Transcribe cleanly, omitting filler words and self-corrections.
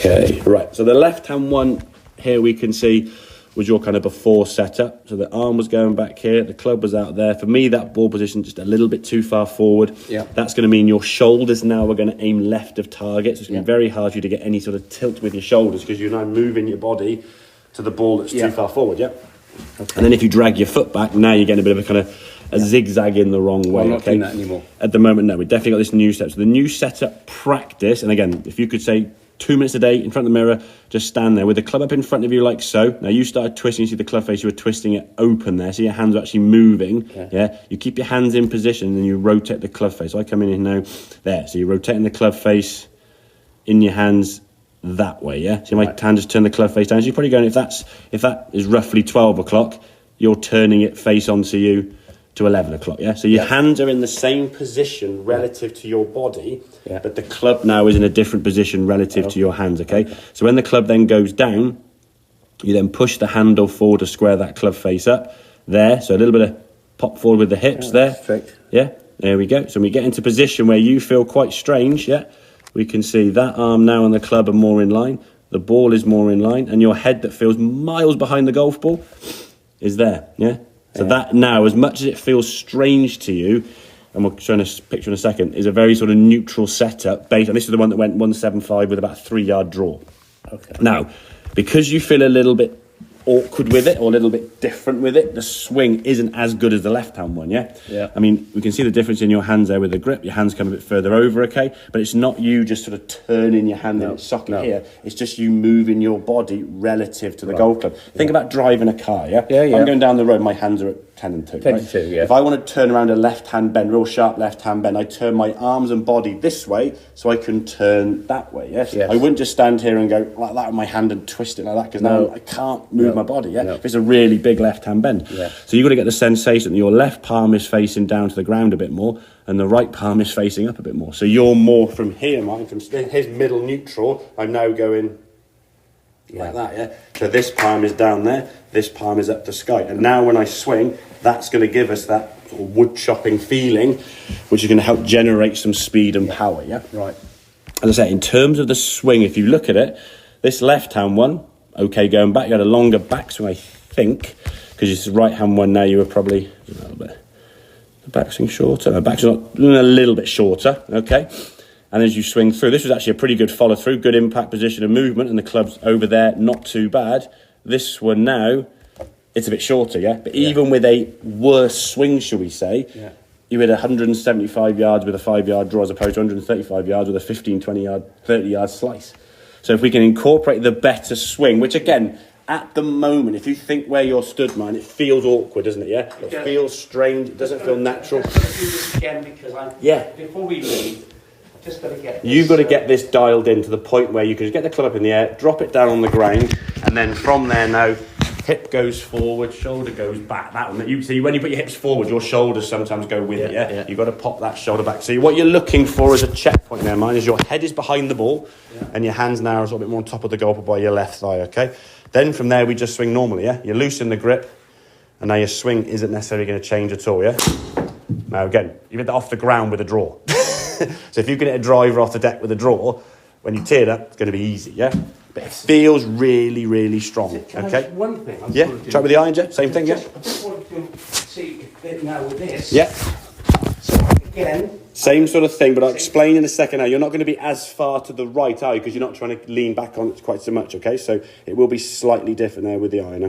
Okay, right. So the left-hand one here we can see was your kind of before setup. So the arm was going back here, the club was out there. For me, that ball position just a little bit too far forward. Yeah. That's going to mean your shoulders now are going to aim left of target. So it's going to be very hard for you to get any sort of tilt with your shoulders because you're now moving your body to the ball that's too far forward, Okay. And then if you drag your foot back, now you're getting a bit of a kind of a zigzag in the wrong way. I'm not doing that anymore. At the moment, no. We've definitely got this new setup. So the new setup practice, and again, if you could say 2 minutes a day in front of the mirror, just stand there with the club up in front of you like so. Now you started twisting, you see the club face, you were twisting it open there, so your hands are actually moving. You keep your hands in position and then you rotate the club face. So I come in here now, there. So you're rotating the club face in your hands that way, So my hand just turn the club face down. So you're probably going, if that is roughly 12 o'clock, you're turning it face onto you to 11 o'clock, So your hands are in the same position relative to your body, but the club now is in a different position relative to your hands, So when the club then goes down, you then push the handle forward to square that club face up there. So a little bit of pop forward with the hips there. Perfect. There we go. So we get into position where you feel quite strange, We can see that arm now and the club are more in line. The ball is more in line, and your head that feels miles behind the golf ball is there, So that now, as much as it feels strange to you, and we'll show a picture in a second, is a very sort of neutral setup based, and this is the one that went 175 with about a 3-yard draw. Now, because you feel a little bit awkward with it or a little bit different with it, the swing isn't as good as the left-hand one, I mean, we can see the difference in your hands there with the grip. Your hands come a bit further over, but it's not you just sort of turning your hand in its socket here. It's just you moving your body relative to the golf club. Think about driving a car, I'm going down the road, my hands are at 10 and 2. 10 and 2, If I want to turn around a left-hand bend, real sharp left-hand bend, I turn my arms and body this way so I can turn that way, I wouldn't just stand here and go like that with my hand and twist it like that because now I can't move my body, If it's a really big left-hand bend. So you've got to get the sensation that your left palm is facing down to the ground a bit more and the right palm is facing up a bit more. So you're more from here, mine, from his middle neutral, I'm now going like that, So this palm is down there, this palm is up the sky. And now when I swing, that's going to give us that sort of wood chopping feeling, which is going to help generate some speed and power, Right. As I say, in terms of the swing, if you look at it, this left-hand one, going back, you had a longer backswing, I think, because it's the right-hand one now, you were probably a little bit, the backswing shorter, no, backswing a little bit shorter, And as you swing through, this was actually a pretty good follow through, good impact position and movement, and the club's over there, not too bad. This one now, it's a bit shorter, But even with a worse swing, shall we say, you had 175 yards with a 5-yard draw as opposed to 135 yards with a 15, 20 yard, 30 yard slice. So if we can incorporate the better swing, which again, at the moment, if you think where you're stood, man, it feels awkward, doesn't it, It feels strange, it doesn't feel natural. I'm going to do this again because before we leave, just got to get this, you've got to get this dialed in to the point where you can just get the club up in the air, drop it down on the ground, and then from there now, hip goes forward, shoulder goes back. That one. You see, when you put your hips forward, your shoulders sometimes go with it. You've got to pop that shoulder back. So what you're looking for as a checkpoint there, mine, is your head is behind the ball, and your hands now are a little bit more on top of the goal by your left thigh. Then from there we just swing normally. You loosen the grip, and now your swing isn't necessarily going to change at all. Now again, you hit that off the ground with a draw. So if you can hit a driver off the deck with a draw, when you tear it up, it's going to be easy, But it feels really, really strong, One thing. Try with the iron, Jeff. Same thing, I just want to see it now with this. So again, same sort of thing, but I'll explain in a second now. You're not going to be as far to the right, are you? Because you're not trying to lean back on it quite so much, So it will be slightly different there with the iron,